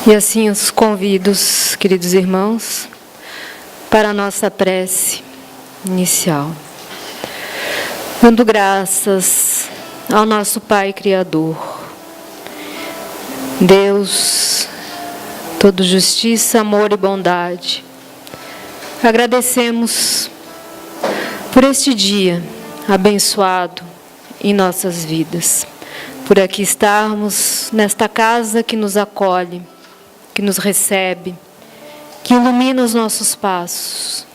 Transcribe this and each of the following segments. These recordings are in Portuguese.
E assim os convido, queridos irmãos, para a nossa prece inicial. Dando graças ao nosso Pai Criador, Deus, todo justiça, amor e bondade. Agradecemos por este dia abençoado em nossas vidas, por aqui estarmos nesta casa que nos acolhe, que nos recebe, que ilumina os nossos passos,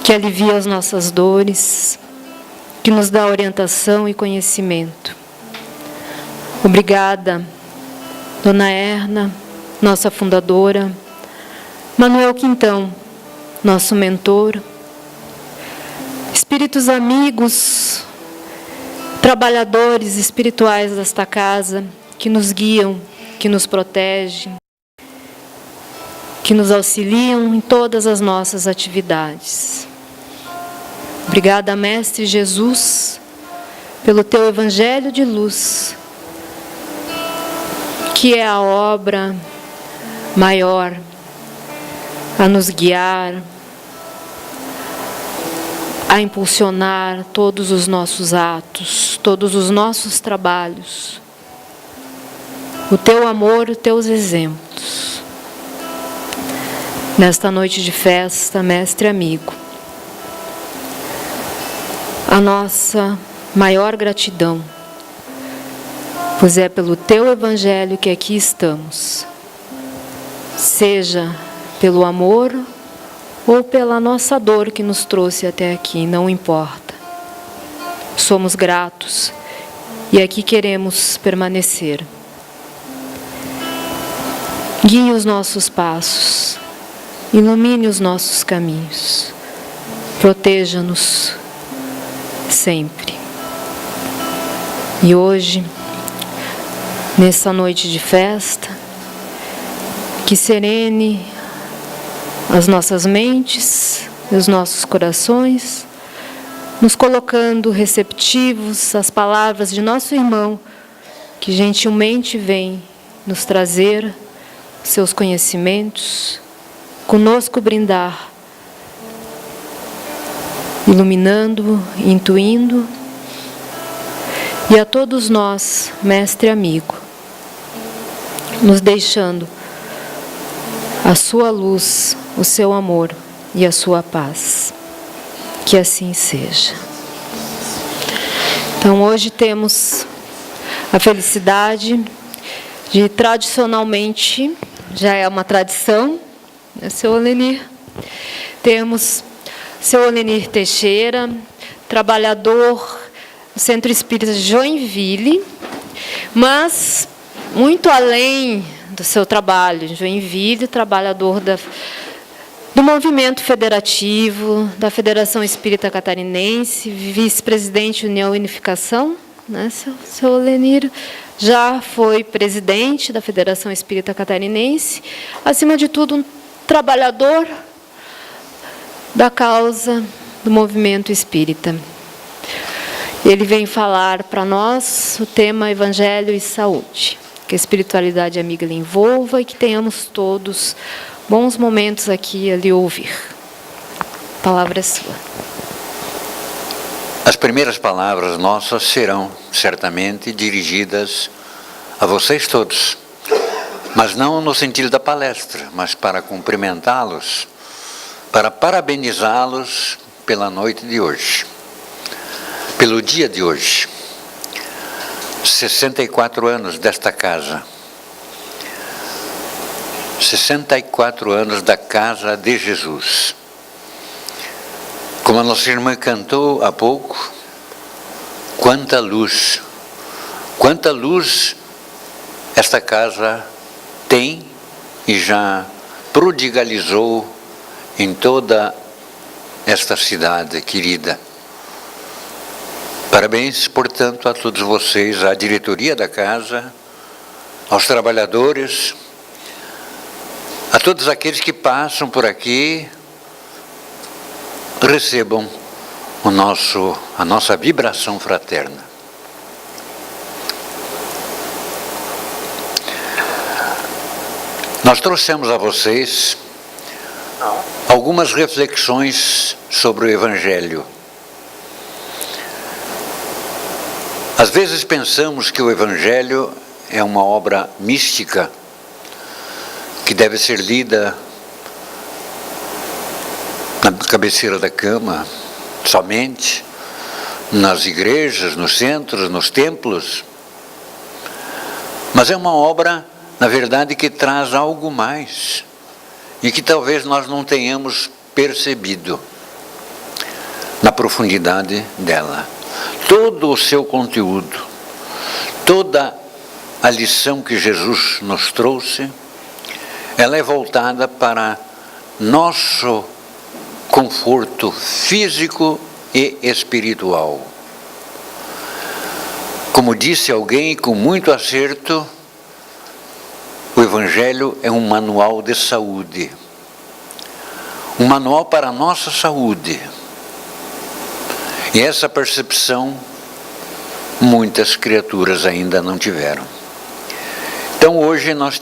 que alivia as nossas dores, que nos dá orientação e conhecimento. Obrigada, Dona Erna, nossa fundadora, Manuel Quintão, nosso mentor, espíritos amigos, trabalhadores espirituais desta casa, que nos guiam, que nos protegem, que nos auxiliam em todas as nossas atividades. Obrigada, Mestre Jesus, pelo Teu Evangelho de luz, que é a obra maior a nos guiar, a impulsionar todos os nossos atos, todos os nossos trabalhos. O Teu amor, os Teus exemplos. Nesta noite de festa, Mestre amigo, a nossa maior gratidão, pois é pelo Teu Evangelho que aqui estamos, seja pelo amor ou pela nossa dor que nos trouxe até aqui, não importa. Somos gratos e aqui queremos permanecer. Guie os nossos passos, ilumine os nossos caminhos, proteja-nos sempre. E hoje, nessa noite de festa, que serene as nossas mentes, os nossos corações, nos colocando receptivos às palavras de nosso irmão, que gentilmente vem nos trazer seus conhecimentos, conosco brindar, iluminando, intuindo, e a todos nós, mestre amigo, nos deixando a sua luz, o seu amor e a sua paz. Que assim seja. Então hoje temos a felicidade de, tradicionalmente, já é uma tradição, né, seu Olenir? Temos seu Olenir Teixeira, trabalhador do Centro Espírita de Joinville, mas muito além do seu trabalho em Joinville, trabalhador do movimento federativo, da Federação Espírita Catarinense, vice-presidente União e Unificação, né, seu Olenir? Já foi presidente da Federação Espírita Catarinense, acima de tudo um trabalhador da causa do movimento espírita. Ele vem falar para nós o tema Evangelho e Saúde, que a espiritualidade amiga lhe envolva e que tenhamos todos bons momentos aqui a lhe ouvir. A palavra é sua. As primeiras palavras nossas serão certamente dirigidas a vocês todos, mas não no sentido da palestra, mas para cumprimentá-los, para parabenizá-los pela noite de hoje, pelo dia de hoje. 64 anos desta casa, 64 anos da Casa de Jesus. Como a nossa irmã cantou há pouco, quanta luz esta casa tem e já prodigalizou em toda esta cidade querida. Parabéns, portanto, a todos vocês, à diretoria da casa, aos trabalhadores, a todos aqueles que passam por aqui, recebam a nossa vibração fraterna. Nós trouxemos a vocês algumas reflexões sobre o Evangelho. Às vezes pensamos que o Evangelho é uma obra mística que deve ser lida na cabeceira da cama, somente, nas igrejas, nos centros, nos templos. Mas é uma obra, na verdade, que traz algo mais e que talvez nós não tenhamos percebido na profundidade dela. Todo o seu conteúdo, toda a lição que Jesus nos trouxe, ela é voltada para nosso conforto físico e espiritual. Como disse alguém com muito acerto, o Evangelho é um manual de saúde. Um manual para a nossa saúde. E essa percepção muitas criaturas ainda não tiveram. Então hoje nós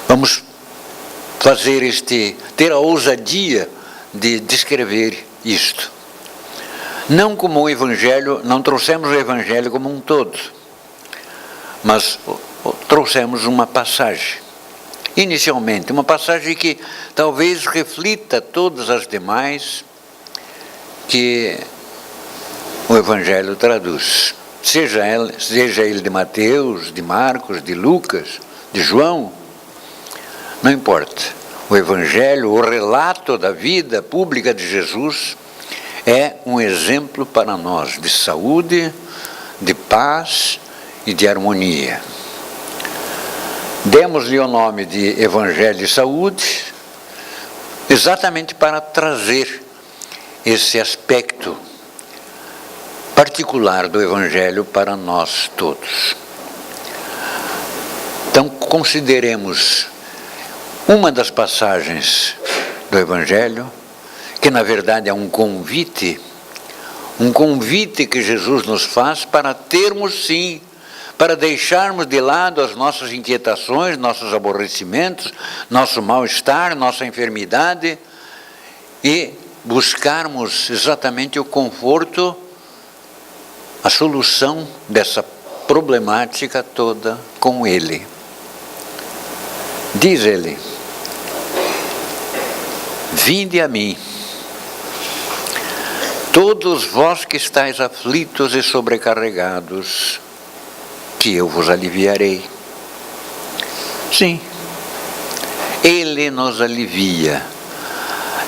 vamos fazer ter a ousadia de descrever isto. Não como o Evangelho, não trouxemos o Evangelho como um todo, mas trouxemos uma passagem. Inicialmente, uma passagem que talvez reflita todas as demais que o Evangelho traduz. Seja ele de Mateus, de Marcos, de Lucas, de João, não importa. O Evangelho, o relato da vida pública de Jesus, é um exemplo para nós de saúde, de paz e de harmonia. Demos-lhe o nome de Evangelho de Saúde, exatamente para trazer esse aspecto particular do Evangelho para nós todos. Então, consideremos uma das passagens do Evangelho, que na verdade é um convite que Jesus nos faz para termos sim, para deixarmos de lado as nossas inquietações, nossos aborrecimentos, nosso mal-estar, nossa enfermidade e buscarmos exatamente o conforto, a solução dessa problemática toda com Ele. Diz Ele: vinde a mim, todos vós que estáis aflitos e sobrecarregados, que eu vos aliviarei. Sim, Ele nos alivia.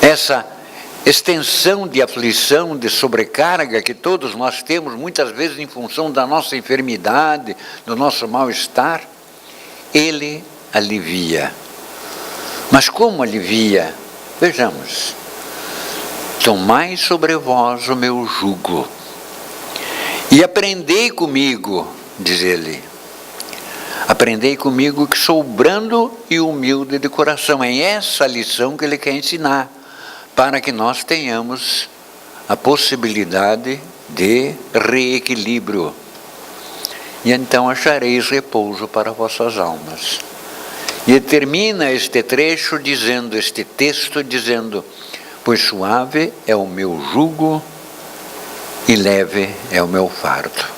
Essa extensão de aflição, de sobrecarga que todos nós temos, muitas vezes em função da nossa enfermidade, do nosso mal-estar, Ele alivia. Mas como alivia? Vejamos. Tomai sobre vós o meu jugo e aprendei comigo, diz Ele. Aprendei comigo que sou brando e humilde de coração. É essa a lição que Ele quer ensinar, para que nós tenhamos a possibilidade de reequilíbrio. E então achareis repouso para vossas almas. E termina este trecho dizendo, este texto dizendo: pois suave é o meu jugo e leve é o meu fardo.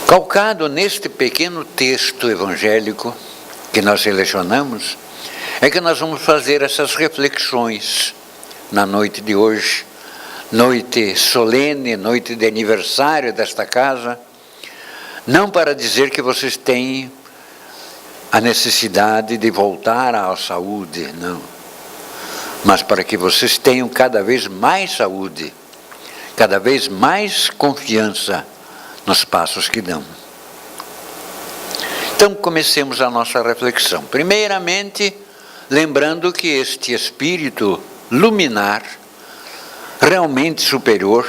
Calcado neste pequeno texto evangélico que nós selecionamos, é que nós vamos fazer essas reflexões na noite de hoje, noite solene, noite de aniversário desta casa, não para dizer que vocês têm a necessidade de voltar à saúde, não, mas para que vocês tenham cada vez mais saúde, cada vez mais confiança nos passos que dão. Então comecemos a nossa reflexão. Primeiramente, lembrando que este espírito luminar, realmente superior,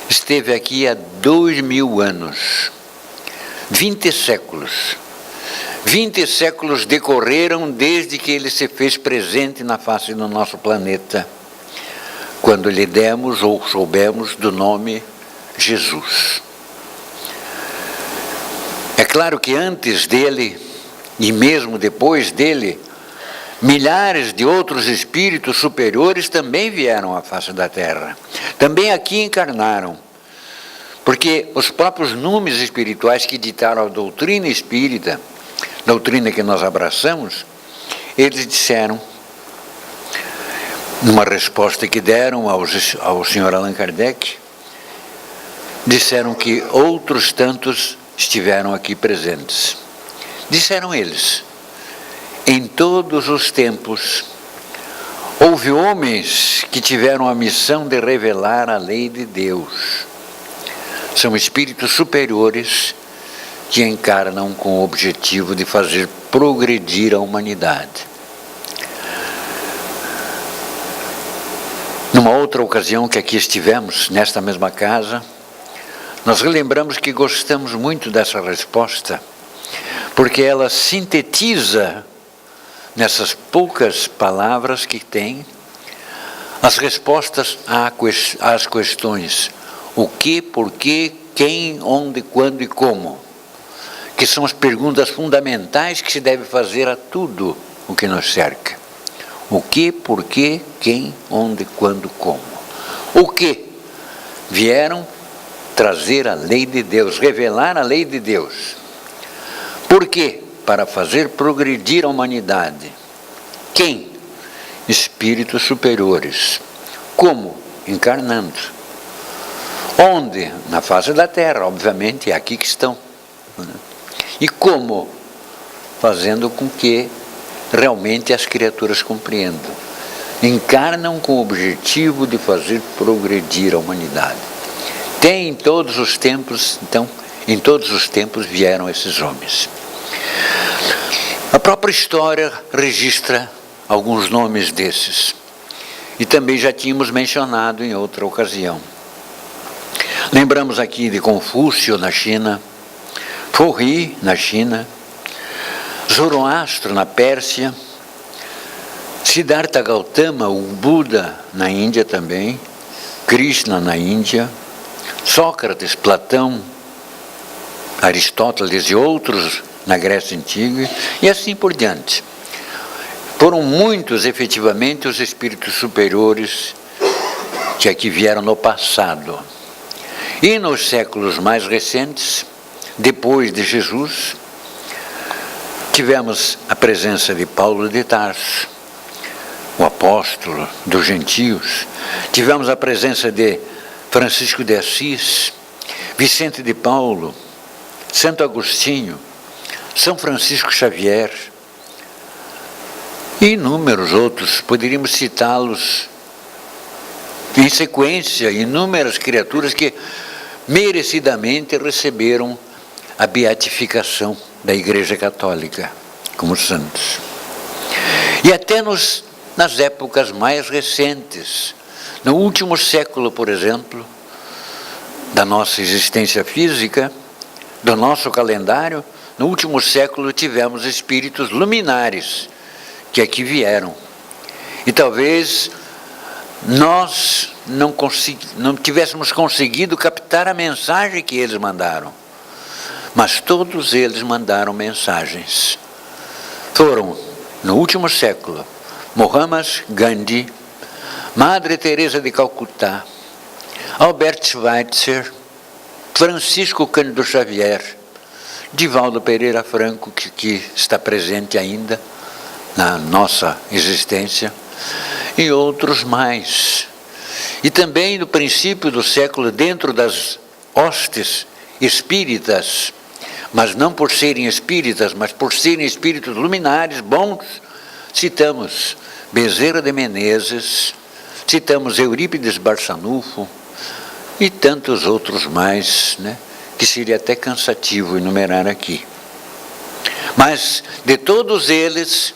esteve aqui há 2000 anos, 20 séculos. 20 séculos decorreram desde que ele se fez presente na face do nosso planeta, quando lhe demos ou soubemos do nome Jesus. É claro que antes dele, e mesmo depois dele, milhares de outros espíritos superiores também vieram à face da Terra. Também aqui encarnaram. Porque os próprios nomes espirituais que ditaram a doutrina espírita, doutrina que nós abraçamos, eles disseram, numa resposta que deram ao senhor Allan Kardec, disseram que outros tantos estiveram aqui presentes. Disseram eles, em todos os tempos, houve homens que tiveram a missão de revelar a lei de Deus. São espíritos superiores que encarnam com o objetivo de fazer progredir a humanidade. Numa outra ocasião que aqui estivemos, nesta mesma casa, nós relembramos que gostamos muito dessa resposta, porque ela sintetiza, nessas poucas palavras que tem, as respostas às questões o que, porquê, quem, onde, quando e como, que são as perguntas fundamentais que se deve fazer a tudo o que nos cerca. O que, porquê, quem, onde, quando, como. O que? Vieram trazer a lei de Deus, revelar a lei de Deus. Por quê? Para fazer progredir a humanidade. Quem? Espíritos superiores. Como? Encarnando. Onde? Na face da Terra, obviamente, é aqui que estão. E como? Fazendo com que realmente as criaturas compreendam. Encarnam com o objetivo de fazer progredir a humanidade. Tem em todos os tempos, então, em todos os tempos vieram esses homens. A própria história registra alguns nomes desses. E também já tínhamos mencionado em outra ocasião. Lembramos aqui de Confúcio na China, Forri na China, Zoroastro na Pérsia, Siddhartha Gautama, o Buda na Índia também, Krishna na Índia, Sócrates, Platão, Aristóteles e outros na Grécia Antiga, e assim por diante. Foram muitos, efetivamente, os espíritos superiores que aqui vieram no passado. E nos séculos mais recentes, depois de Jesus, tivemos a presença de Paulo de Tarso, o apóstolo dos gentios. Tivemos a presença de Francisco de Assis, Vicente de Paulo, Santo Agostinho, São Francisco Xavier e inúmeros outros. Poderíamos citá-los em sequência, inúmeras criaturas que merecidamente receberam a beatificação da Igreja Católica como santos. E até nas épocas mais recentes, no último século, por exemplo, da nossa existência física, do nosso calendário, no último século tivemos espíritos luminares que aqui vieram. E talvez nós não tivéssemos conseguido captar a mensagem que eles mandaram. Mas todos eles mandaram mensagens. Foram, no último século, Mohammad Gandhi, Madre Teresa de Calcutá, Albert Schweitzer, Francisco Cândido Xavier, Divaldo Pereira Franco, que está presente ainda na nossa existência, e outros mais. E também no princípio do século, dentro das hostes espíritas, mas não por serem espíritas, mas por serem espíritos luminares bons, citamos Bezerra de Menezes, citamos Eurípides Barçanufo e tantos outros mais, né, que seria até cansativo enumerar aqui. Mas de todos eles,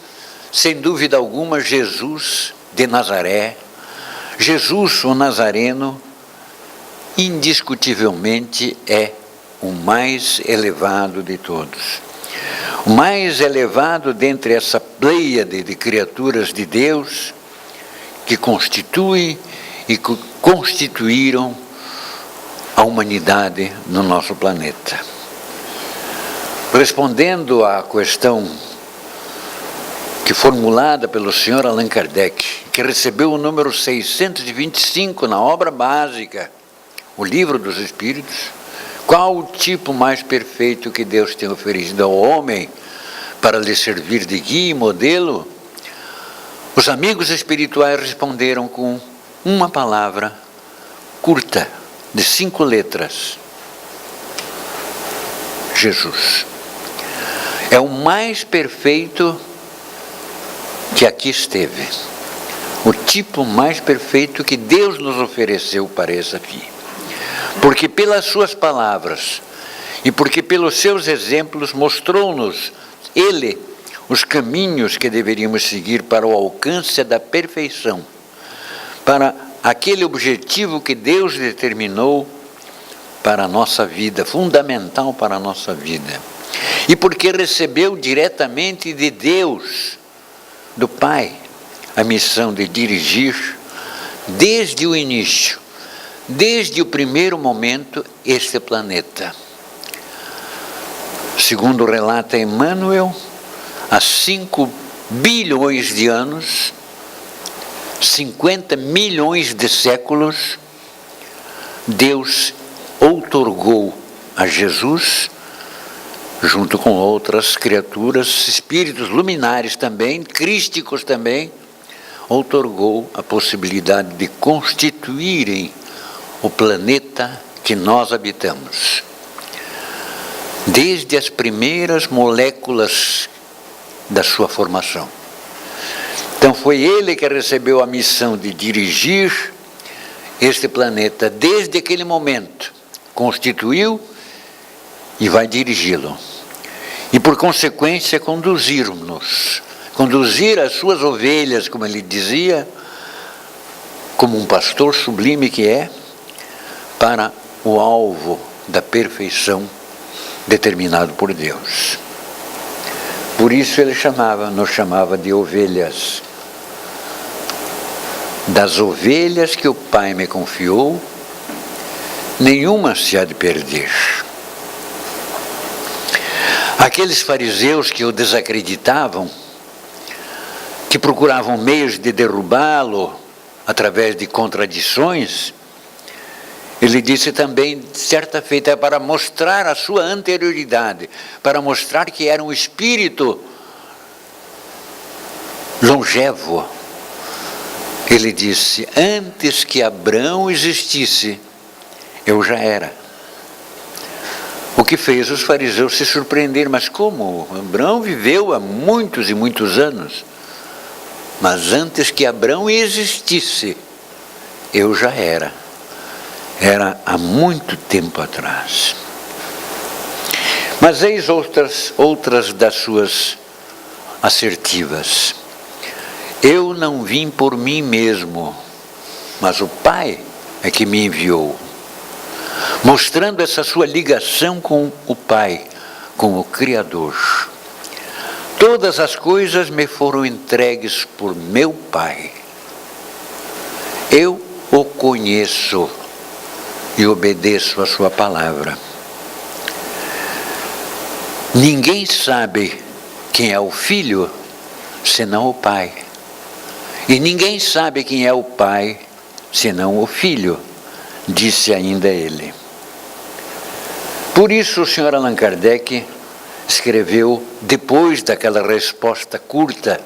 sem dúvida alguma, Jesus de Nazaré, Jesus o Nazareno, indiscutivelmente é o mais elevado de todos. O mais elevado dentre essa pleiade de criaturas de Deus que constituem e que constituíram a humanidade no nosso planeta. respondendo à questão que formulada pelo Sr. Allan Kardec, que recebeu o número 625 na obra básica, o Livro dos Espíritos, qual o tipo mais perfeito que Deus tem oferecido ao homem para lhe servir de guia e modelo? Os amigos espirituais responderam com uma palavra curta, de 5 letras: Jesus. É o mais perfeito que aqui esteve, o tipo mais perfeito que Deus nos ofereceu para esse aqui. Porque pelas suas palavras e porque pelos seus exemplos mostrou-nos Ele os caminhos que deveríamos seguir para o alcance da perfeição, para aquele objetivo que Deus determinou para a nossa vida, fundamental para a nossa vida. E porque recebeu diretamente de Deus, do Pai, a missão de dirigir, desde o início, desde o primeiro momento, este planeta. Segundo relata Emmanuel, há 5 bilhões de anos, 50 milhões de séculos, Deus outorgou a Jesus, junto com outras criaturas, espíritos luminares também, crísticos também, outorgou a possibilidade de constituírem o planeta que nós habitamos. Desde as primeiras moléculas da sua formação. Então foi ele que recebeu a missão de dirigir este planeta desde aquele momento, constituiu e vai dirigi-lo. E por consequência conduzir-nos, conduzir as suas ovelhas, como ele dizia, como um pastor sublime que é, para o alvo da perfeição determinado por Deus. Por isso ele nos chamava de ovelhas. Das ovelhas que o Pai me confiou, nenhuma se há de perder. Aqueles fariseus que o desacreditavam, que procuravam meios de derrubá-lo através de contradições, ele disse também, certa feita, é para mostrar a sua anterioridade, para mostrar que era um espírito longevo. Ele disse, antes que Abraão existisse, eu já era. O que fez os fariseus se surpreender, mas como? Abraão viveu há muitos e muitos anos, mas antes que Abraão existisse, eu já era. Era há muito tempo atrás. Mas eis outras das suas assertivas. Eu não vim por mim mesmo, mas o Pai é que me enviou. Mostrando essa sua ligação com o Pai, com o Criador. Todas as coisas me foram entregues por meu Pai. Eu o conheço e obedeço a sua palavra. Ninguém sabe quem é o Filho, senão o Pai. E ninguém sabe quem é o Pai, senão o Filho, disse ainda ele. Por isso o Sr. Allan Kardec escreveu, depois daquela resposta curta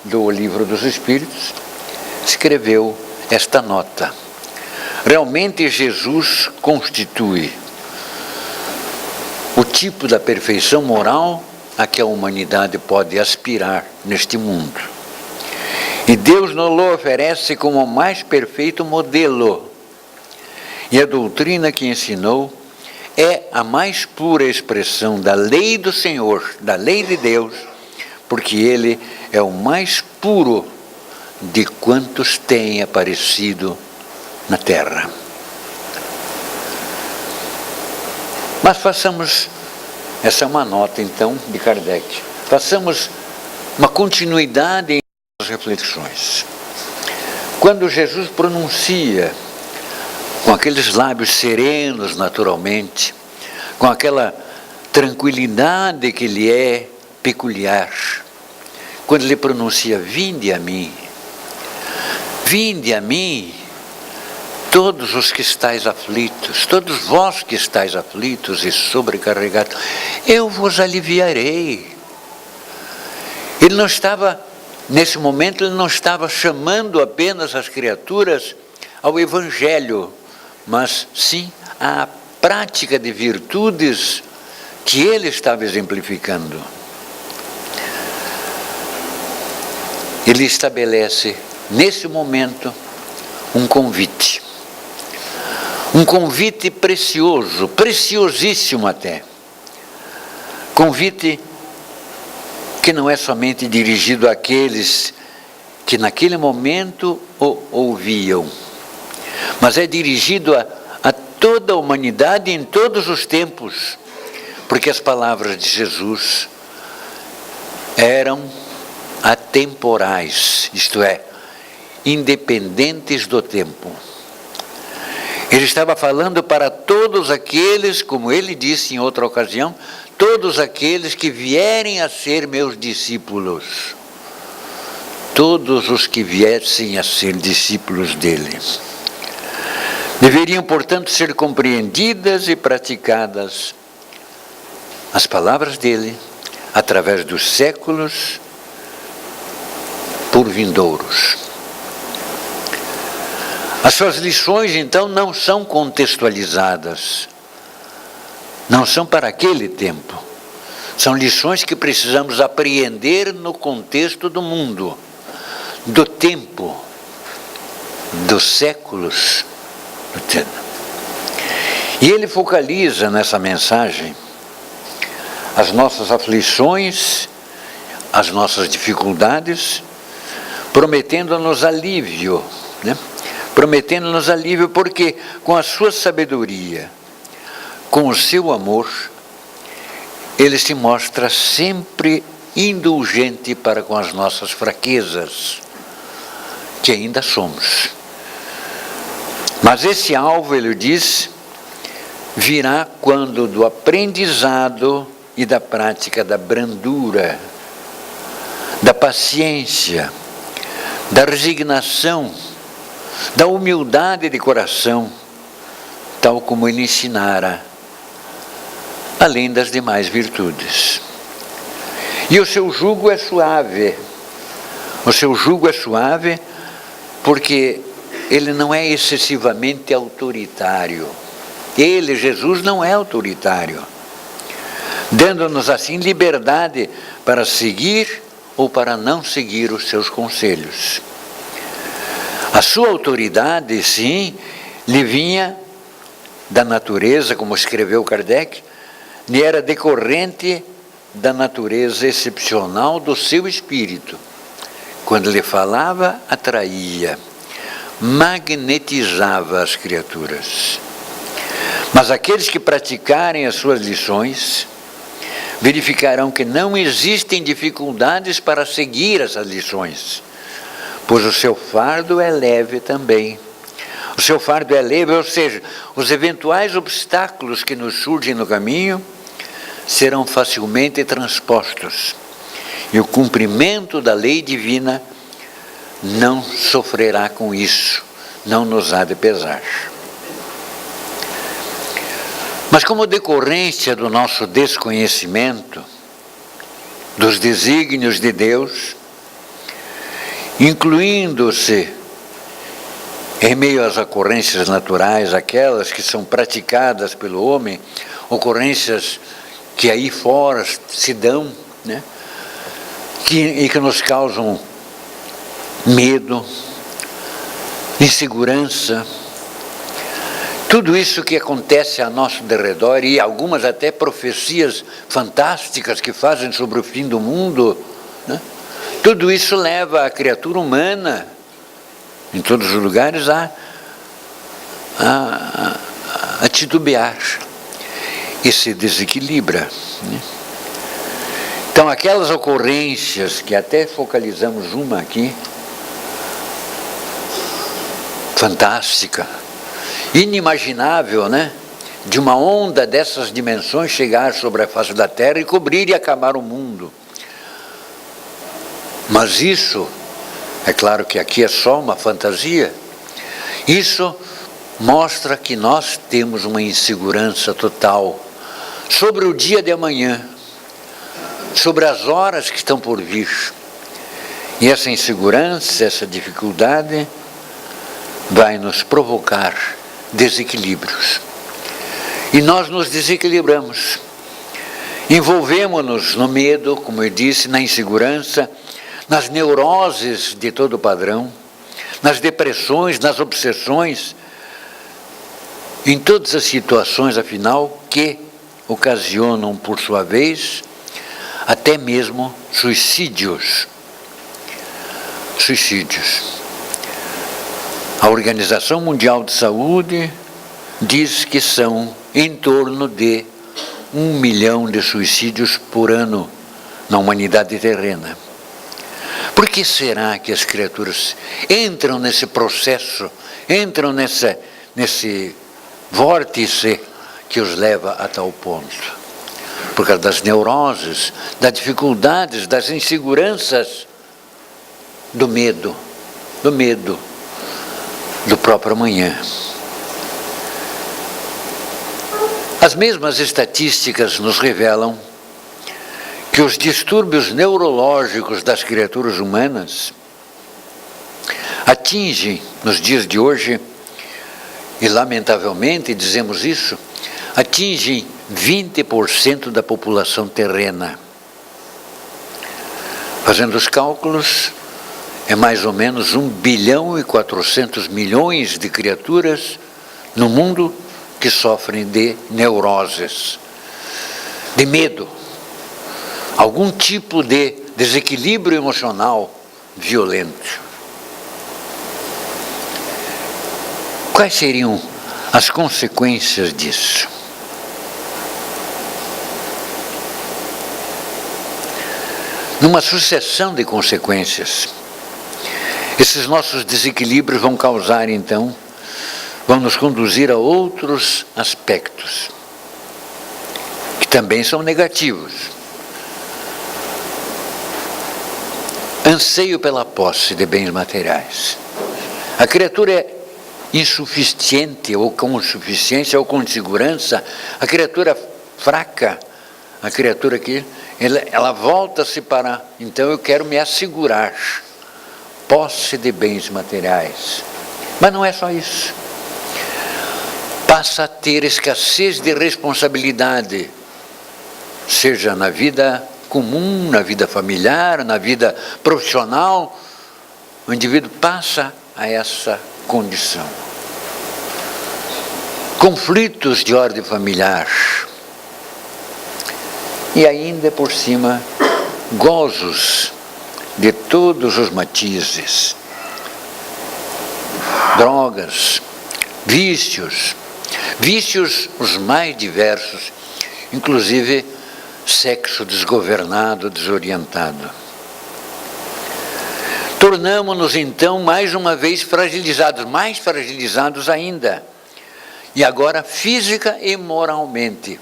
do Livro dos Espíritos, escreveu esta nota. Realmente Jesus constitui o tipo da perfeição moral a que a humanidade pode aspirar neste mundo. E Deus nos oferece como o mais perfeito modelo. E a doutrina que ensinou é a mais pura expressão da lei do Senhor, da lei de Deus, porque Ele é o mais puro de quantos têm aparecido na Terra. Mas façamos, essa é uma nota então de Kardec, façamos uma continuidade em nossas reflexões. Quando Jesus pronuncia, com aqueles lábios serenos naturalmente, com aquela tranquilidade que lhe é peculiar, quando ele pronuncia: vinde a mim, todos os que estáis aflitos, todos vós que estáis aflitos e sobrecarregados, eu vos aliviarei. Ele não estava, nesse momento, ele não estava chamando apenas as criaturas ao Evangelho, mas sim à prática de virtudes que ele estava exemplificando. Ele estabelece, nesse momento, um convite precioso, preciosíssimo até. Convite que não é somente dirigido àqueles que naquele momento o ouviam, mas é dirigido a toda a humanidade em todos os tempos, porque as palavras de Jesus eram atemporais, isto é, independentes do tempo. Ele estava falando para todos aqueles, como ele disse em outra ocasião, todos aqueles que vierem a ser meus discípulos, todos os que viessem a ser discípulos dele. Deveriam, portanto, ser compreendidas e praticadas as palavras dele através dos séculos por vindouros. As suas lições, então, não são contextualizadas, não são para aquele tempo. São lições que precisamos apreender no contexto do mundo, do tempo, dos séculos. E ele focaliza nessa mensagem as nossas aflições, as nossas dificuldades, prometendo-nos alívio, né? Prometendo-nos alívio porque com a sua sabedoria, com o seu amor, ele se mostra sempre indulgente para com as nossas fraquezas, que ainda somos. Mas esse alvo, ele diz, virá quando do aprendizado e da prática da brandura, da paciência, da resignação, da humildade de coração, tal como ele ensinara, além das demais virtudes. E o seu jugo é suave. O seu jugo é suave porque ele não é excessivamente autoritário. Ele, Jesus, não é autoritário, dando-nos assim liberdade para seguir ou para não seguir os seus conselhos. A sua autoridade, sim, lhe vinha da natureza, como escreveu Kardec, lhe era decorrente da natureza excepcional do seu espírito. Quando ele falava, atraía, magnetizava as criaturas. Mas aqueles que praticarem as suas lições, verificarão que não existem dificuldades para seguir essas lições, pois o seu fardo é leve também. O seu fardo é leve, ou seja, os eventuais obstáculos que nos surgem no caminho serão facilmente transpostos. E o cumprimento da lei divina não sofrerá com isso, não nos há de pesar. Mas como decorrência do nosso desconhecimento dos desígnios de Deus, incluindo-se em meio às ocorrências naturais, aquelas que são praticadas pelo homem, ocorrências que aí fora se dão, né? E que nos causam medo, insegurança, tudo isso que acontece a nosso derredor, e algumas até profecias fantásticas que fazem sobre o fim do mundo, né? Tudo isso leva a criatura humana, em todos os lugares, a titubear e se desequilibra, né? Então, aquelas ocorrências, que até focalizamos uma aqui, fantástica, inimaginável, né? de uma onda dessas dimensões chegar sobre a face da Terra e cobrir e acabar o mundo. Mas isso, é claro que aqui é só uma fantasia, isso mostra que nós temos uma insegurança total sobre o dia de amanhã, sobre as horas que estão por vir. E essa insegurança, essa dificuldade, vai nos provocar desequilíbrios. E nós nos desequilibramos. Envolvemos-nos no medo, como eu disse, na insegurança, nas neuroses de todo padrão, nas depressões, nas obsessões, em todas as situações, afinal, que ocasionam, por sua vez, até mesmo suicídios. A Organização Mundial de Saúde diz que são em torno de 1 milhão de suicídios por ano na humanidade terrena. Por que será que as criaturas entram nesse processo, entram nesse vórtice que os leva a tal ponto? Por causa das neuroses, das dificuldades, das inseguranças, do medo do próprio amanhã. As mesmas estatísticas nos revelam que os distúrbios neurológicos das criaturas humanas atingem, nos dias de hoje, e lamentavelmente dizemos isso, atingem 20% da população terrena. Fazendo os cálculos, é mais ou menos 1 bilhão e 400 milhões de criaturas no mundo que sofrem de neuroses, de medo, algum tipo de desequilíbrio emocional violento. Quais seriam as consequências disso? Numa sucessão de consequências, esses nossos desequilíbrios vão causar, então, vão nos conduzir a outros aspectos, que também são negativos. Anseio pela posse de bens materiais. A criatura é insuficiente, ou com insuficiência, ou com insegurança, a criatura fraca, a criatura que ela volta-se para, então eu quero me assegurar, posse de bens materiais. Mas não é só isso. Passa a ter escassez de responsabilidade, seja na vida comum, na vida familiar, na vida profissional, o indivíduo passa a essa condição. Conflitos de ordem familiar. E ainda por cima, gozos de todos os matizes. Drogas, vícios os mais diversos, inclusive sexo desgovernado, desorientado. Tornamo-nos então mais uma vez fragilizados, mais fragilizados ainda. E agora física e moralmente.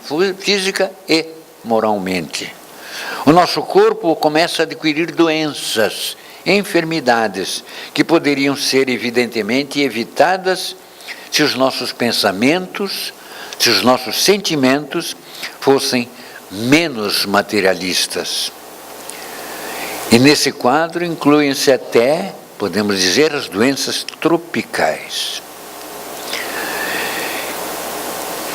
O nosso corpo começa a adquirir doenças, enfermidades, que poderiam ser evidentemente evitadas se os nossos pensamentos, se os nossos sentimentos fossem menos materialistas. E nesse quadro incluem-se até, podemos dizer, as doenças tropicais.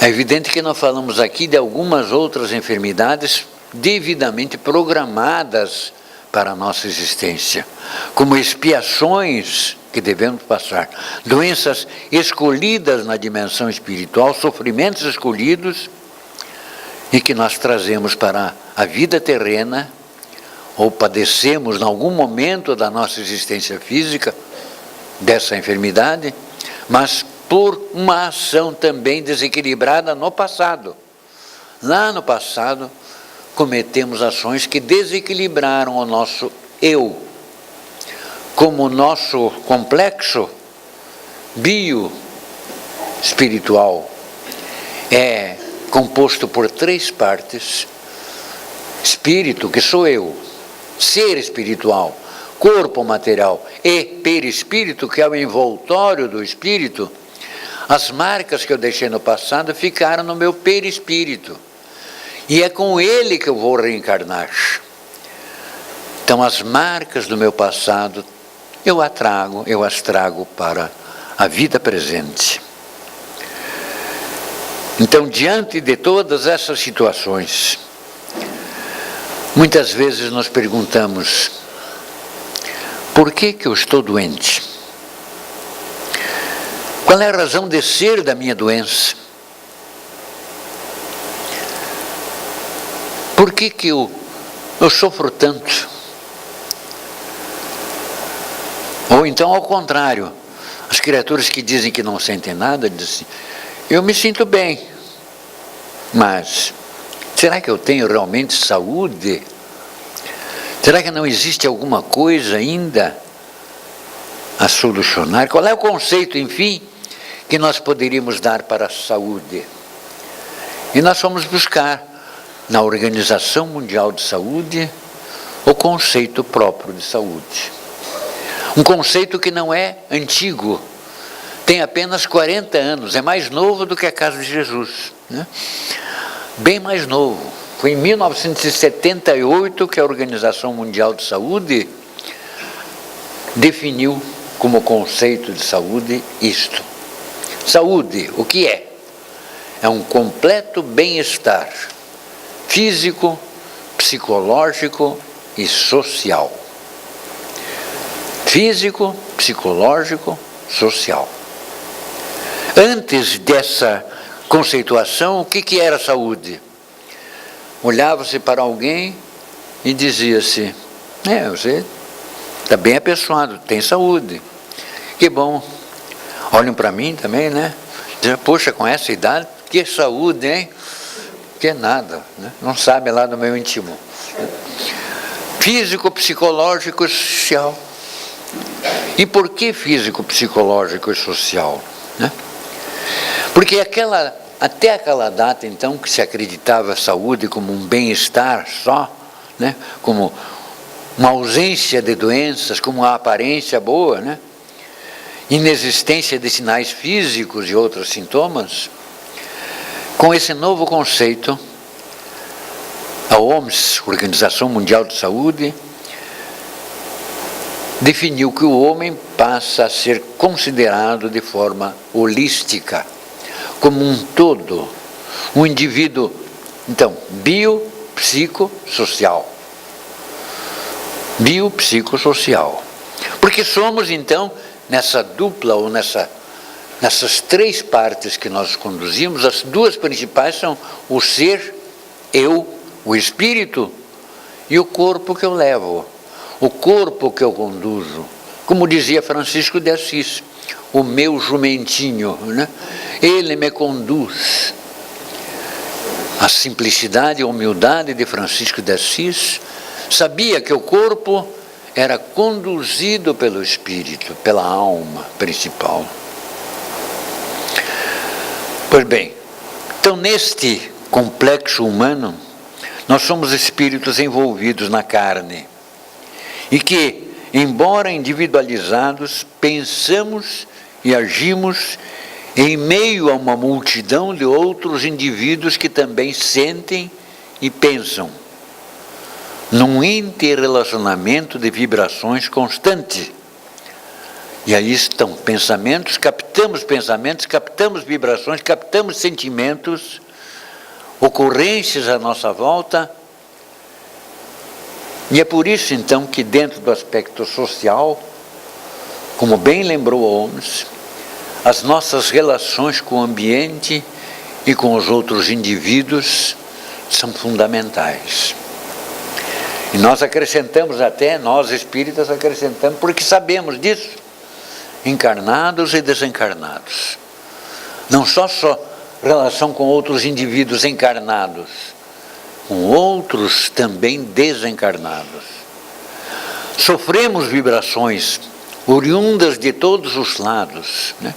É evidente que nós falamos aqui de algumas outras enfermidades devidamente programadas para a nossa existência, como expiações que devemos passar, doenças escolhidas na dimensão espiritual, sofrimentos escolhidos e que nós trazemos para a vida terrena ou padecemos em algum momento da nossa existência física dessa enfermidade, mas por uma ação também desequilibrada no passado. Lá no passado, cometemos ações que desequilibraram o nosso eu, como o nosso complexo bio-espiritual é composto por 3 partes: espírito, que sou eu, ser espiritual, corpo material e perispírito, que é o envoltório do espírito. As marcas que eu deixei no passado ficaram no meu perispírito, e é com ele que eu vou reencarnar. Então as marcas do meu passado eu as trago para a vida presente. Então, diante de todas essas situações, muitas vezes nos perguntamos: por que eu estou doente? Qual é a razão de ser da minha doença? Por que eu sofro tanto? Ou então, ao contrário, as criaturas que dizem que não sentem nada, dizem: eu me sinto bem, mas será que eu tenho realmente saúde? Será que não existe alguma coisa ainda a solucionar? Qual é o conceito, enfim, que nós poderíamos dar para a saúde? E nós fomos buscar na Organização Mundial de Saúde o conceito próprio de saúde. Um conceito que não é antigo, tem apenas 40 anos, é mais novo do que a Casa de Jesus, né? Bem mais novo. Foi em 1978 que a Organização Mundial de Saúde definiu como conceito de saúde isto. Saúde, o que é? É um completo bem-estar físico, psicológico e social. Físico, psicológico, social. Antes dessa conceituação, o que era saúde? Olhava-se para alguém e dizia-se: você está bem apessoado, tem saúde. Que bom. Olham para mim também, né? Dizem: poxa, com essa idade, que saúde, hein? Que nada, né? Não sabe lá do meu íntimo. Físico, psicológico e social. E por que físico, psicológico e social? Né? Porque até aquela data, então, que se acreditava a saúde como um bem-estar só, né? Como uma ausência de doenças, como uma aparência boa, né? Inexistência de sinais físicos e outros sintomas. Com esse novo conceito, a OMS, Organização Mundial de Saúde, definiu que o homem passa a ser considerado de forma holística, como um todo, um indivíduo, então, biopsicossocial. Biopsicossocial. Porque somos, então, nessa dupla ou nessas 3 partes que nós conduzimos, as 2 principais são o ser, eu, o espírito, e o corpo que eu levo, o corpo que eu conduzo. Como dizia Francisco de Assis, o meu jumentinho, né? Ele me conduz. A simplicidade e a humildade de Francisco de Assis sabia que o corpo era conduzido pelo espírito, pela alma principal. Pois bem, então neste complexo humano, nós somos espíritos envolvidos na carne e que, embora individualizados, pensamos e agimos em meio a uma multidão de outros indivíduos que também sentem e pensam, num interrelacionamento de vibrações constante. E aí estão pensamentos, captamos vibrações, captamos sentimentos, ocorrências à nossa volta. E é por isso, então, que dentro do aspecto social, como bem lembrou Holmes, as nossas relações com o ambiente e com os outros indivíduos são fundamentais. E nós acrescentamos até, nós espíritas acrescentamos, porque sabemos disso, encarnados e desencarnados. Não só relação com outros indivíduos encarnados, com outros também desencarnados. Sofremos vibrações oriundas de todos os lados, né?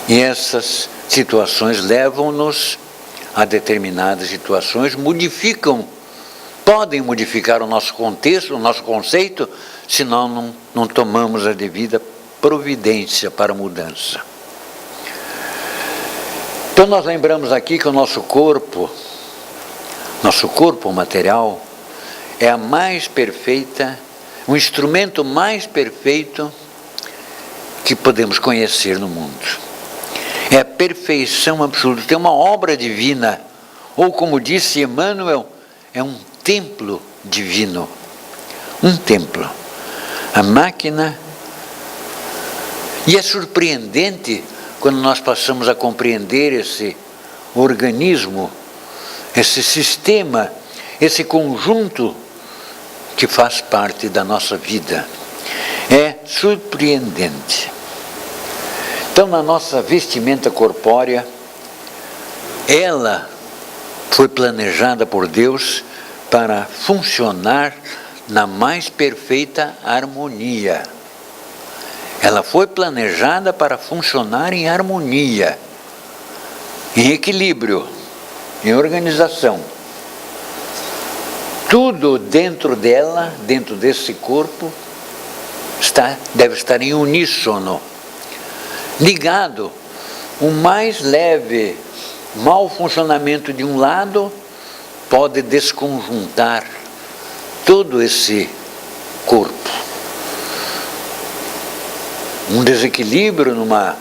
E essas situações levam-nos a determinadas situações, podem modificar o nosso contexto, o nosso conceito, se nós não tomamos a devida providência para a mudança. Então nós lembramos aqui que o nosso corpo material, é a mais perfeita, o instrumento mais perfeito que podemos conhecer no mundo. É a perfeição absoluta, tem uma obra divina, ou como disse Emmanuel, é um templo divino. Um templo. A máquina. E é surpreendente quando nós passamos a compreender esse organismo, esse sistema, esse conjunto que faz parte da nossa vida. É surpreendente. Então, na nossa vestimenta corpórea, ela foi planejada por Deus para funcionar na mais perfeita harmonia. Ela foi planejada para funcionar em harmonia, em equilíbrio, em organização. Tudo dentro dela, dentro desse corpo, deve estar em uníssono, ligado. O mais leve mau funcionamento de um lado pode desconjuntar todo esse corpo. Um desequilíbrio numa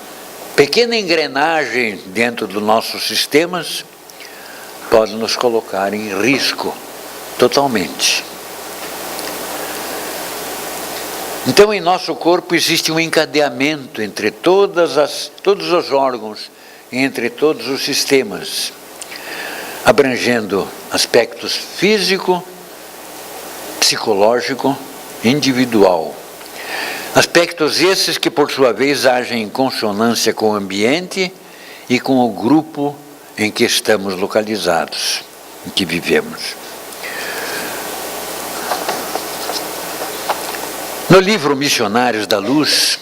pequena engrenagem dentro dos nossos sistemas pode nos colocar em risco totalmente. Então, em nosso corpo existe um encadeamento entre todos os órgãos, entre todos os sistemas, abrangendo aspectos físico, psicológico, individual. Aspectos esses que, por sua vez, agem em consonância com o ambiente e com o grupo em que estamos localizados, em que vivemos. No livro Missionários da Luz,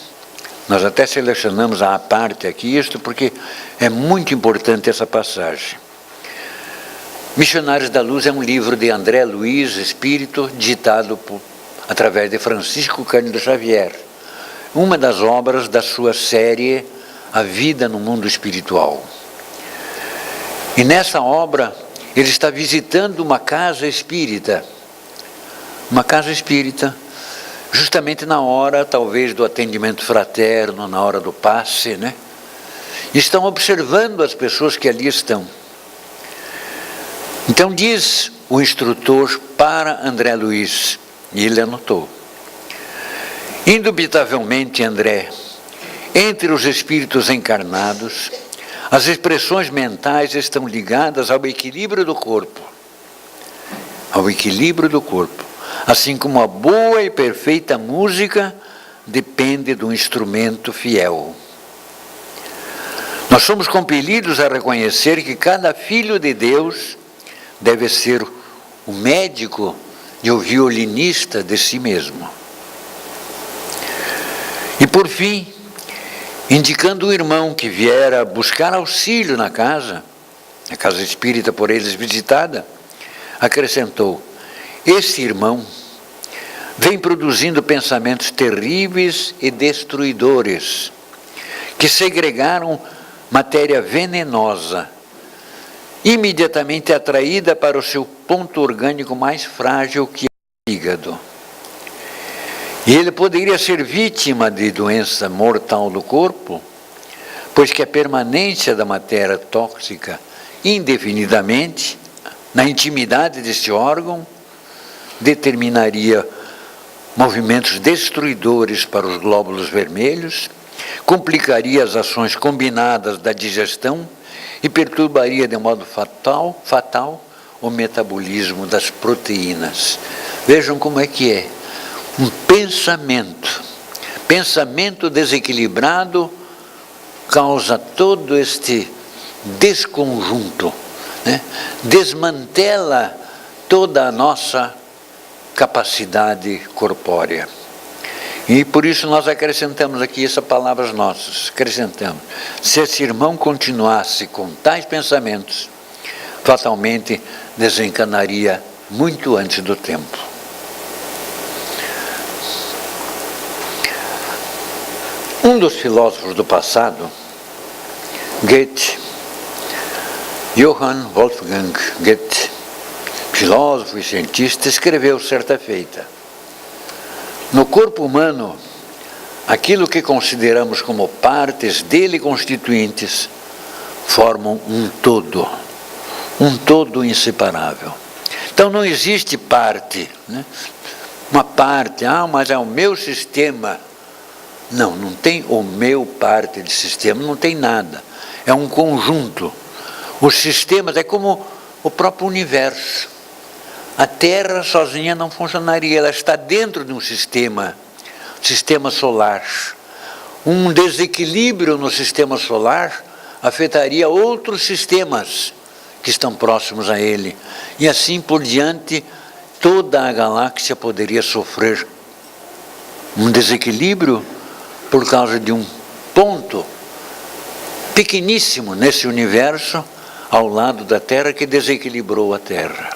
nós até selecionamos à parte aqui isto, porque é muito importante essa passagem. Missionários da Luz é um livro de André Luiz Espírito, ditado através de Francisco Cândido Xavier, uma das obras da sua série A Vida no Mundo Espiritual. E nessa obra, ele está visitando uma casa espírita, justamente na hora, talvez, do atendimento fraterno, na hora do passe, né? E estão observando as pessoas que ali estão. Então diz o instrutor para André Luiz, e ele anotou: indubitavelmente, André, entre os espíritos encarnados, as expressões mentais estão ligadas ao equilíbrio do corpo. Ao equilíbrio do corpo. Assim como a boa e perfeita música depende do instrumento fiel. Nós somos compelidos a reconhecer que cada filho de Deus deve ser o médico e o violinista de si mesmo. E por fim, indicando o irmão que viera buscar auxílio na casa, a casa espírita por eles visitada, acrescentou: esse irmão vem produzindo pensamentos terríveis e destruidores, que segregaram matéria venenosa, imediatamente atraída para o seu ponto orgânico mais frágil, que é o fígado. E ele poderia ser vítima de doença mortal do corpo, pois que a permanência da matéria tóxica indefinidamente na intimidade deste órgão determinaria movimentos destruidores para os glóbulos vermelhos, complicaria as ações combinadas da digestão e perturbaria de modo fatal o metabolismo das proteínas. Vejam como é que é. Um pensamento desequilibrado causa todo este desconjunto, né? Desmantela toda a nossa capacidade corpórea. E por isso nós acrescentamos aqui essas palavras nossas, acrescentamos. Se esse irmão continuasse com tais pensamentos, fatalmente desencarnaria muito antes do tempo. Um dos filósofos do passado, Goethe, Johann Wolfgang Goethe, filósofo e cientista, escreveu certa feita: no corpo humano, aquilo que consideramos como partes dele constituintes formam um todo inseparável. Então não existe parte, né? Uma parte, mas é o meu sistema. Não tem o meu parte de sistema, não tem nada. É um conjunto. Os sistemas é como o próprio universo. A Terra sozinha não funcionaria, ela está dentro de um sistema solar. Um desequilíbrio no sistema solar afetaria outros sistemas que estão próximos a ele. E assim por diante, toda a galáxia poderia sofrer um desequilíbrio por causa de um ponto pequeníssimo nesse universo ao lado da Terra que desequilibrou a Terra.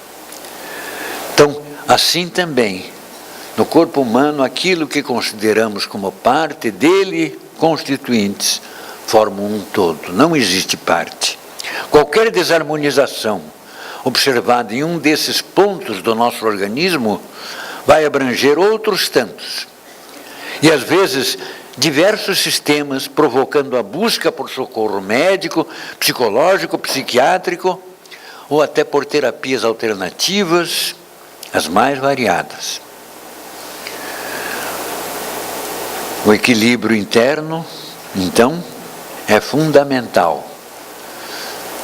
Então, assim também, no corpo humano, aquilo que consideramos como parte dele constituintes formam um todo, não existe parte. Qualquer desarmonização observada em um desses pontos do nosso organismo vai abranger outros tantos. E às vezes diversos sistemas, provocando a busca por socorro médico, psicológico, psiquiátrico, ou até por terapias alternativas, as mais variadas. O equilíbrio interno, então, é fundamental.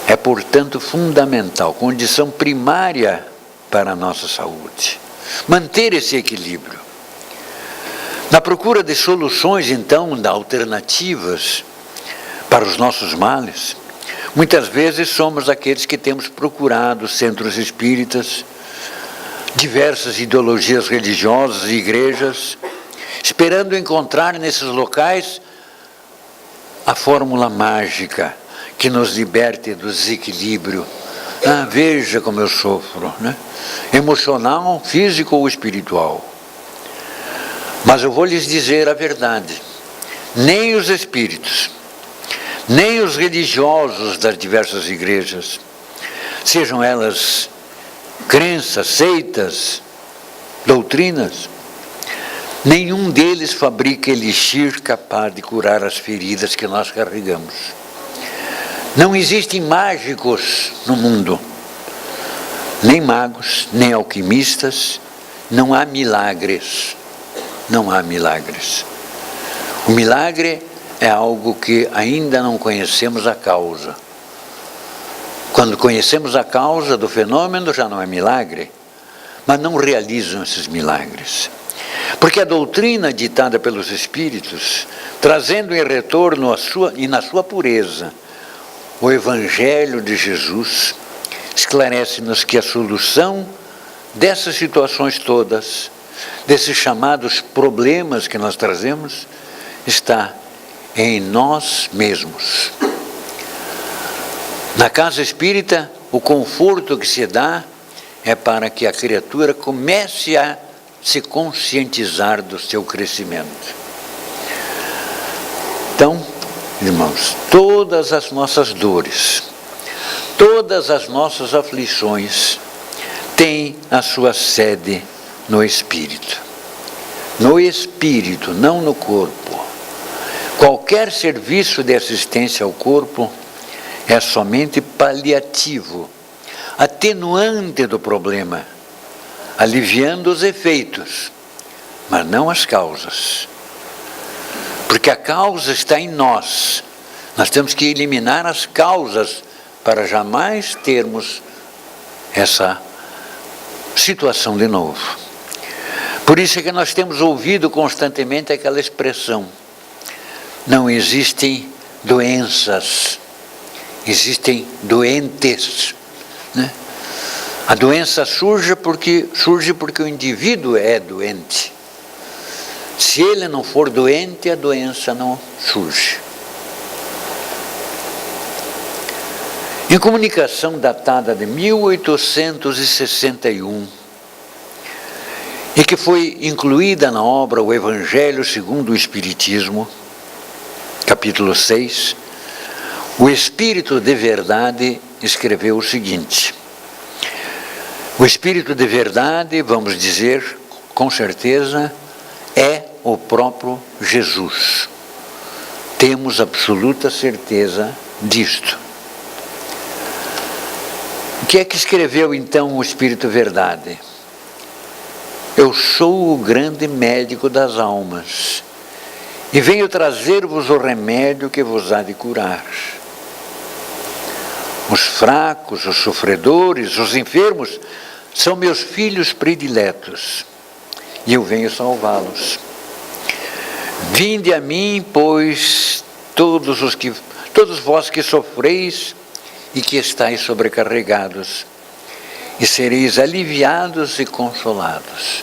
É, portanto, fundamental, condição primária para a nossa saúde. Manter esse equilíbrio. Na procura de soluções, então, de alternativas para os nossos males, muitas vezes somos aqueles que temos procurado centros espíritas, diversas ideologias religiosas e igrejas, esperando encontrar nesses locais a fórmula mágica que nos liberte do desequilíbrio. Veja como eu sofro, né? Emocional, físico ou espiritual. Mas eu vou lhes dizer a verdade: nem os espíritos, nem os religiosos das diversas igrejas, sejam elas crenças, seitas, doutrinas, nenhum deles fabrica elixir capaz de curar as feridas que nós carregamos. Não existem mágicos no mundo, nem magos, nem alquimistas, não há milagres. Não há milagres. O milagre é algo que ainda não conhecemos a causa. Quando conhecemos a causa do fenômeno, já não é milagre, mas não realizam esses milagres. Porque a doutrina ditada pelos espíritos, trazendo em retorno na sua pureza o Evangelho de Jesus, esclarece-nos que a solução dessas situações todas, desses chamados problemas que nós trazemos, está em nós mesmos. Na casa espírita, o conforto que se dá é para que a criatura comece a se conscientizar do seu crescimento. Então, irmãos, todas as nossas dores, todas as nossas aflições têm a sua sede no espírito. No espírito, não no corpo. Qualquer serviço de assistência ao corpo é somente paliativo, atenuante do problema, aliviando os efeitos, mas não as causas. Porque a causa está em nós. Nós temos que eliminar as causas para jamais termos essa situação de novo. Por isso é que nós temos ouvido constantemente aquela expressão: não existem doenças, existem doentes, né? A doença surge porque o indivíduo é doente. Se ele não for doente, a doença não surge. Em comunicação datada de 1861, e que foi incluída na obra O Evangelho segundo o Espiritismo, capítulo 6, o Espírito de Verdade escreveu o seguinte: o Espírito de Verdade, vamos dizer com certeza, é o próprio Jesus. Temos absoluta certeza disto. O que é que escreveu então o Espírito Verdade? Eu sou o grande médico das almas e venho trazer-vos o remédio que vos há de curar. Os fracos, os sofredores, os enfermos são meus filhos prediletos e eu venho salvá-los. Vinde a mim, pois, todos vós que sofreis e que estáis sobrecarregados, e sereis aliviados e consolados.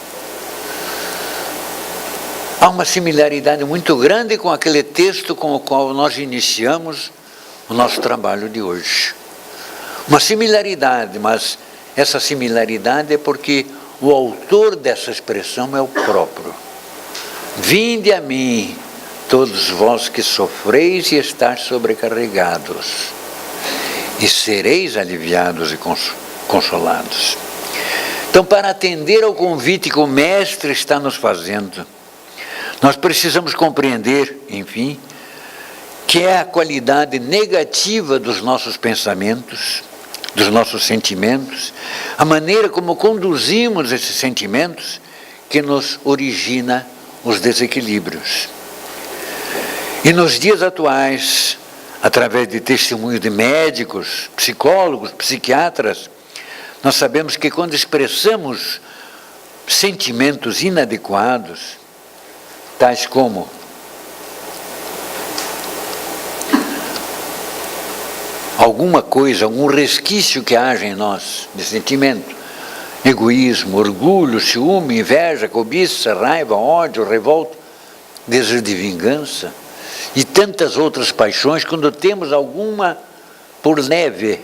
Há uma similaridade muito grande com aquele texto com o qual nós iniciamos o nosso trabalho de hoje. Uma similaridade, mas essa similaridade é porque o autor dessa expressão é o próprio. Vinde a mim, todos vós que sofreis e estáis sobrecarregados, e sereis aliviados e consolados. Então, para atender ao convite que o Mestre está nos fazendo, nós precisamos compreender, enfim, que é a qualidade negativa dos nossos pensamentos, dos nossos sentimentos, a maneira como conduzimos esses sentimentos que nos origina os desequilíbrios. E nos dias atuais, através de testemunho de médicos, psicólogos, psiquiatras, nós sabemos que quando expressamos sentimentos inadequados, tais como alguma coisa, algum resquício que haja em nós de sentimento, egoísmo, orgulho, ciúme, inveja, cobiça, raiva, ódio, revolta, desejo de vingança e tantas outras paixões, quando temos alguma, por leve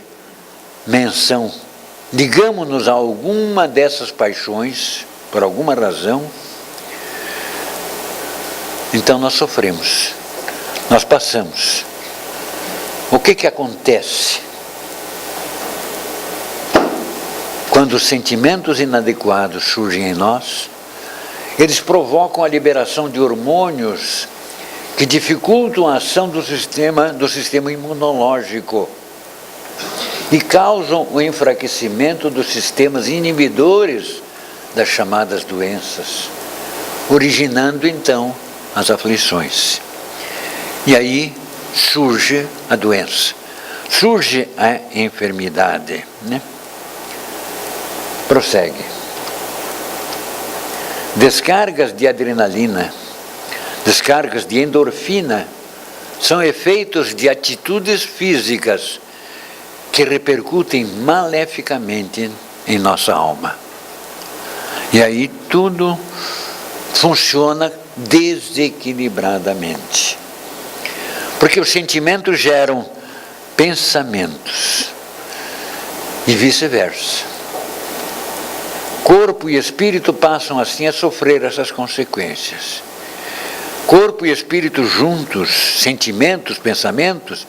menção, ligamos-nos a alguma dessas paixões, por alguma razão, então nós sofremos, nós passamos. O que acontece? Quando os sentimentos inadequados surgem em nós, eles provocam a liberação de hormônios que dificultam a ação do sistema imunológico e causam o enfraquecimento dos sistemas inibidores das chamadas doenças, originando então as aflições. E aí surge a doença, surge a enfermidade, né? Prossegue. Descargas de adrenalina, descargas de endorfina, são efeitos de atitudes físicas que repercutem maleficamente em nossa alma. E aí tudo funciona desequilibradamente. Porque os sentimentos geram pensamentos e vice-versa. Corpo e espírito passam assim a sofrer essas consequências. Corpo e espírito juntos, sentimentos, pensamentos,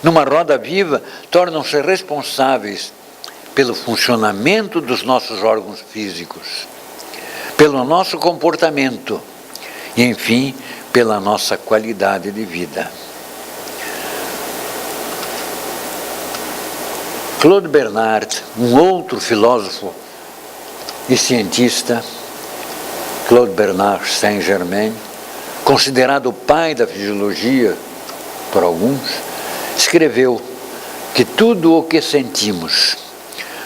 numa roda viva, tornam-se responsáveis pelo funcionamento dos nossos órgãos físicos, pelo nosso comportamento e, enfim, pela nossa qualidade de vida. Claude Bernard, um outro filósofo e cientista, Claude Bernard Saint-Germain, considerado o pai da fisiologia por alguns, escreveu que tudo o que sentimos,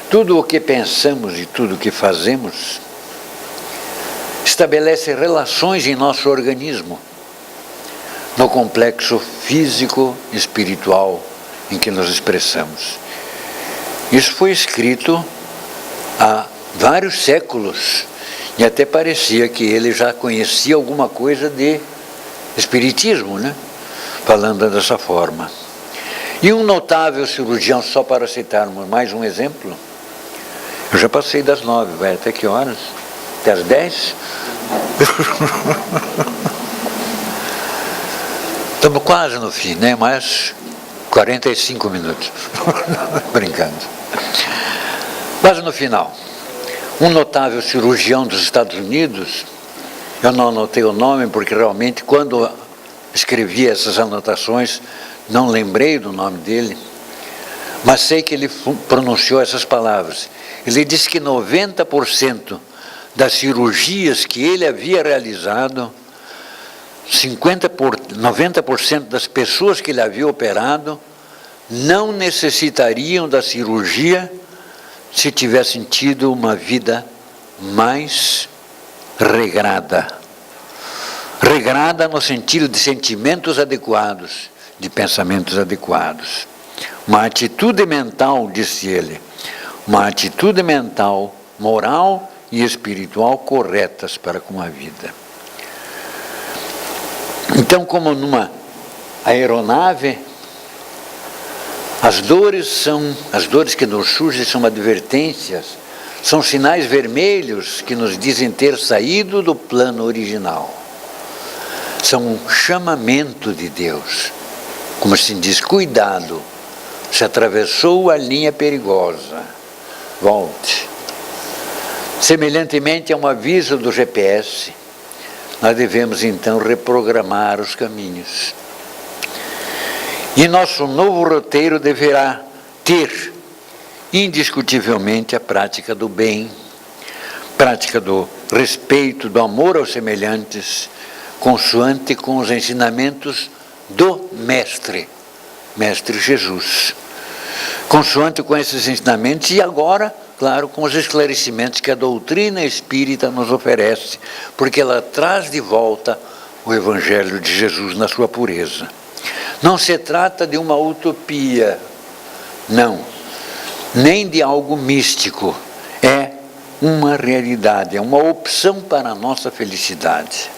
tudo o que pensamos e tudo o que fazemos estabelece relações em nosso organismo, no complexo físico e espiritual em que nos expressamos. Isso foi escrito há vários séculos E até parecia que ele já conhecia alguma coisa de espiritismo, né? Falando dessa forma. E um notável cirurgião, só para citarmos mais um exemplo, eu já passei das 9, vai até que horas? Até as 10? Estamos quase no fim, né? Mais 45 minutos. Brincando. Quase no final. Um notável cirurgião dos Estados Unidos, eu não anotei o nome porque realmente quando escrevi essas anotações não lembrei do nome dele, mas sei que ele pronunciou essas palavras. Ele disse que 90% das cirurgias que ele havia realizado, 90% das pessoas que ele havia operado não necessitariam da cirurgia se tivessem tido uma vida mais regrada. Regrada no sentido de sentimentos adequados, de pensamentos adequados. Uma atitude mental, disse ele, uma atitude mental, moral e espiritual corretas para com a vida. Então, como numa aeronave, as dores que nos surgem são advertências, são sinais vermelhos que nos dizem ter saído do plano original. São um chamamento de Deus. Como se diz, cuidado, se atravessou a linha perigosa, volte. Semelhantemente a um aviso do GPS, nós devemos então reprogramar os caminhos. E nosso novo roteiro deverá ter, indiscutivelmente, a prática do bem, prática do respeito, do amor aos semelhantes, consoante com os ensinamentos do Mestre Jesus. Consoante com esses ensinamentos e agora, claro, com os esclarecimentos que a doutrina espírita nos oferece, porque ela traz de volta o Evangelho de Jesus na sua pureza. Não se trata de uma utopia, não, nem de algo místico, é uma realidade, é uma opção para a nossa felicidade.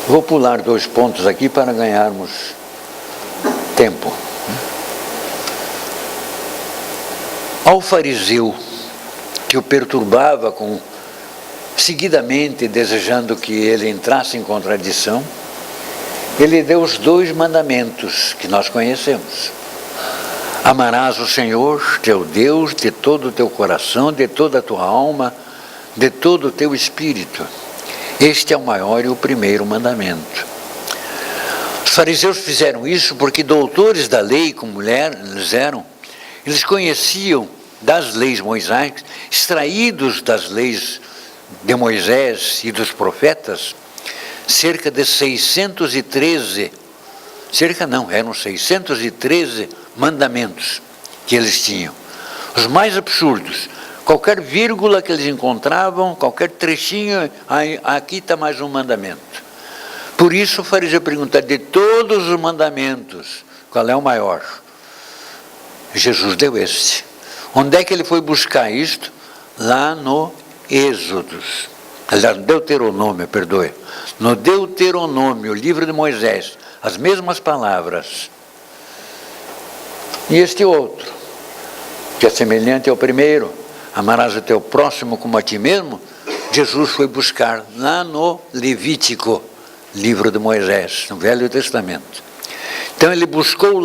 Vou pular 2 pontos aqui para ganharmos tempo. Ao fariseu que o perturbava seguidamente desejando que ele entrasse em contradição, ele deu os 2 mandamentos que nós conhecemos. Amarás o Senhor, teu Deus, de todo o teu coração, de toda a tua alma, de todo o teu espírito. Este é o maior e o primeiro mandamento. Os fariseus fizeram isso porque doutores da lei, como eles eram, eles conheciam das leis mosaicas, extraídos das leis de Moisés e dos profetas, cerca de 613, eram 613 mandamentos que eles tinham. Os mais absurdos, qualquer vírgula que eles encontravam, qualquer trechinho, aqui está mais um mandamento. Por isso o fariseu pergunta, de todos os mandamentos, qual é o maior? Jesus deu este. Onde é que ele foi buscar isto? Lá no Êxodos. Deuteronômio, perdoe. No Deuteronômio, o livro de Moisés, as mesmas palavras. E este outro, que é semelhante ao primeiro, amarás o teu próximo como a ti mesmo, Jesus foi buscar lá no Levítico, livro de Moisés, no Velho Testamento. Então ele buscou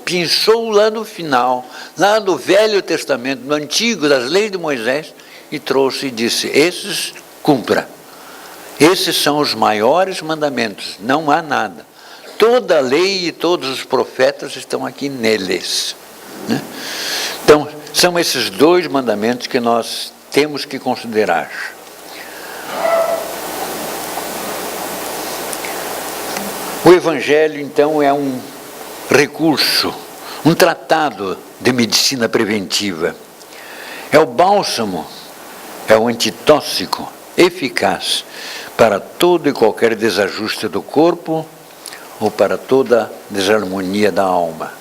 pinçou lá no final, lá no Velho Testamento, no Antigo, das leis de Moisés, e trouxe e disse, esses cumpra. Esses são os maiores mandamentos, não há nada. Toda a lei e todos os profetas estão aqui neles. Né? Então, são esses 2 mandamentos que nós temos que considerar. O Evangelho, então, é um recurso, um tratado de medicina preventiva. É o bálsamo, é o antitóxico eficaz para todo e qualquer desajuste do corpo ou para toda desarmonia da alma.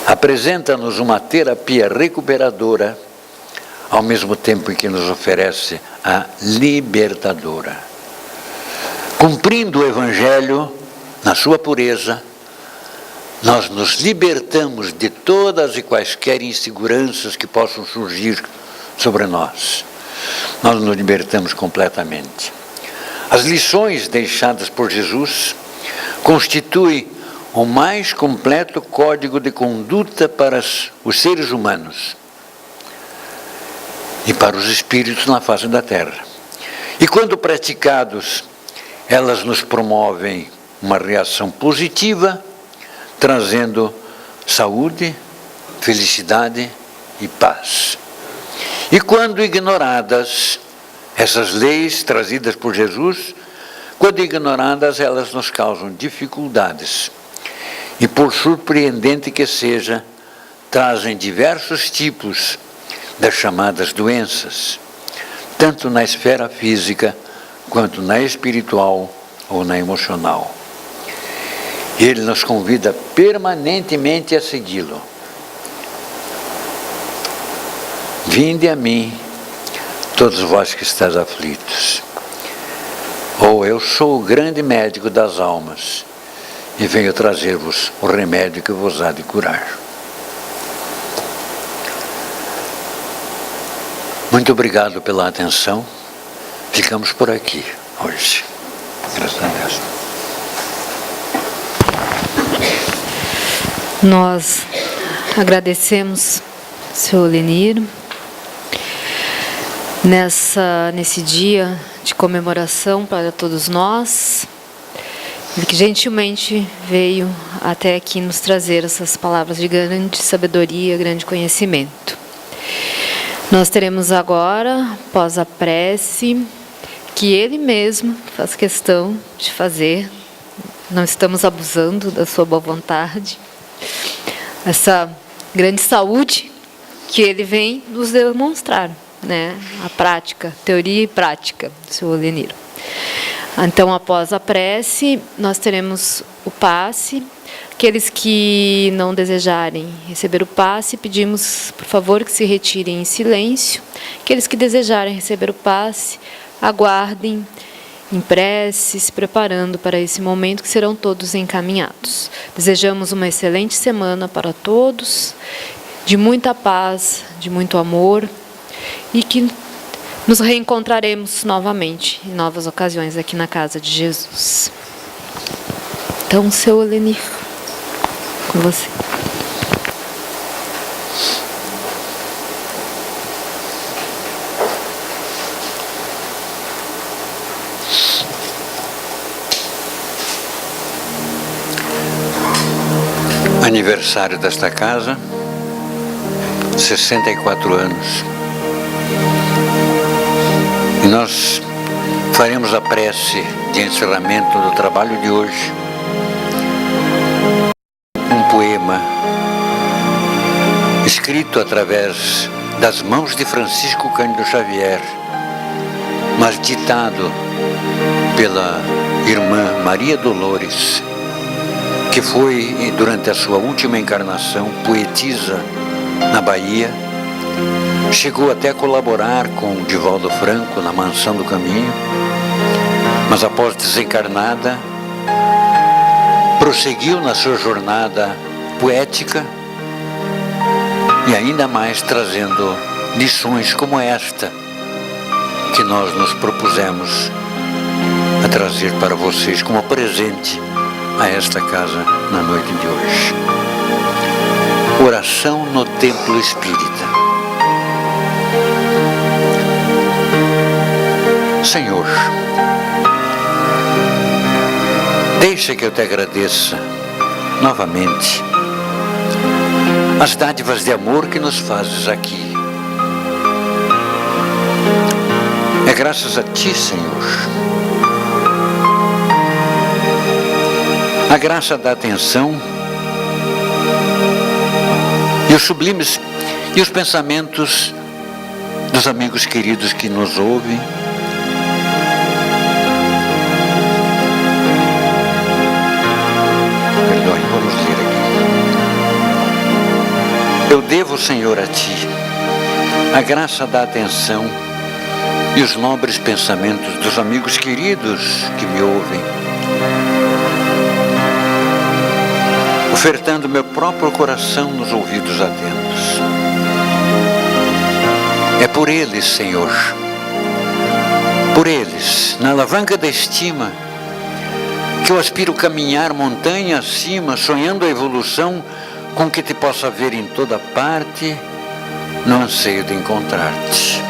apresenta-nos uma terapia recuperadora, ao mesmo tempo em que nos oferece a libertadora. Cumprindo o Evangelho na sua pureza, nós nos libertamos de todas e quaisquer inseguranças que possam surgir sobre nós. Nós nos libertamos completamente. As lições deixadas por Jesus constituem o mais completo código de conduta para os seres humanos e para os espíritos na face da terra. E quando praticados, elas nos promovem uma reação positiva, trazendo saúde, felicidade e paz. E quando ignoradas, essas leis trazidas por Jesus, quando ignoradas, elas nos causam dificuldades. E por surpreendente que seja, trazem diversos tipos das chamadas doenças, tanto na esfera física, quanto na espiritual ou na emocional. Ele nos convida permanentemente a segui-lo. Vinde a mim, todos vós que estáis aflitos. Ou eu sou o grande médico das almas e venho trazer-vos o remédio que vos há de curar. Muito obrigado pela atenção. Ficamos por aqui hoje. Graças a Deus. Nós agradecemos, Sr. Olenir, nesse dia de comemoração para todos nós, ele que gentilmente veio até aqui nos trazer essas palavras de grande sabedoria, grande conhecimento. Nós teremos agora, após a prece, que ele mesmo faz questão de fazer, não estamos abusando da sua boa vontade, essa grande saúde que ele vem nos demonstrar, né? A prática, teoria e prática, Sr. Olenir. Então, após a prece, nós teremos o passe. Aqueles que não desejarem receber o passe, pedimos, por favor, que se retirem em silêncio. Aqueles que desejarem receber o passe, aguardem em prece, se preparando para esse momento, que serão todos encaminhados. Desejamos uma excelente semana para todos, de muita paz, de muito amor, e que nos reencontraremos novamente em novas ocasiões aqui na casa de Jesus. Então, Sr. Olenir, com você. Aniversário desta casa, 64 anos. E nós faremos a prece de encerramento do trabalho de hoje. Um poema escrito através das mãos de Francisco Cândido Xavier, mas ditado pela irmã Maria Dolores, que foi, durante a sua última encarnação, poetisa na Bahia, chegou até a colaborar com Divaldo Franco na Mansão do Caminho, mas após desencarnada, prosseguiu na sua jornada poética e ainda mais trazendo lições como esta que nós nos propusemos a trazer para vocês como presente a esta casa na noite de hoje. Oração no Templo Espírita. Senhor, deixa que eu te agradeça novamente as dádivas de amor que nos fazes aqui. É graças a Ti, Senhor, a graça da atenção e os sublimes e os pensamentos dos amigos queridos que nos ouvem. Perdoe, vamos ler aqui. devo, Senhor, a Ti a graça da atenção e os nobres pensamentos dos amigos queridos que me ouvem, ofertando meu próprio coração nos ouvidos atentos. É por eles, Senhor, por eles, na alavanca da estima, que eu aspiro caminhar montanha acima, sonhando a evolução com que Te possa ver em toda parte, no anseio de encontrar-Te.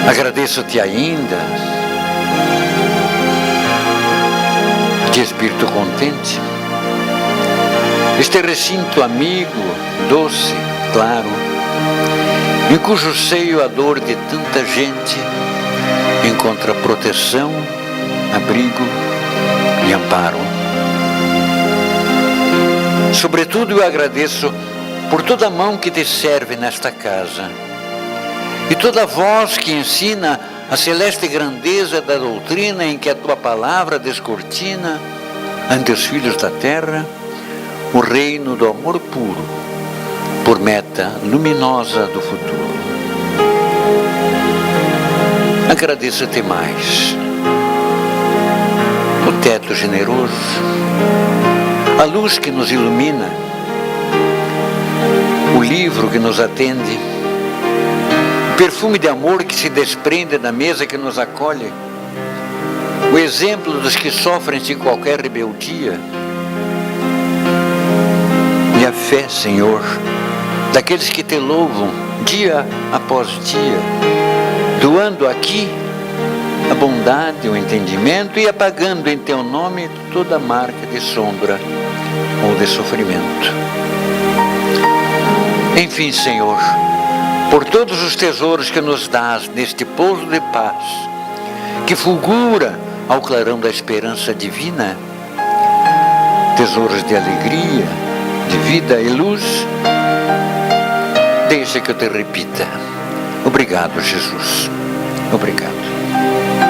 Agradeço-Te ainda, de espírito contente, este recinto amigo, doce, claro, em cujo seio a dor de tanta gente encontra proteção, abrigo e amparo. Sobretudo eu agradeço por toda a mão que Te serve nesta casa e toda a voz que ensina a celeste grandeza da doutrina em que a Tua palavra descortina ante os filhos da terra o reino do amor puro por meta luminosa do futuro. Agradeço-Te mais o teto generoso, a luz que nos ilumina, o livro que nos atende, o perfume de amor que se desprende da mesa que nos acolhe, o exemplo dos que sofrem sem qualquer rebeldia e a fé, Senhor, daqueles que Te louvam dia após dia, doando aqui a bondade, o entendimento e apagando em Teu nome toda marca de sombra ou de sofrimento. Enfim, Senhor, por todos os tesouros que nos dás neste pouso de paz, que fulgura ao clarão da esperança divina, tesouros de alegria, de vida e luz, deixa que eu Te repita. Obrigado, Jesus. Obrigado.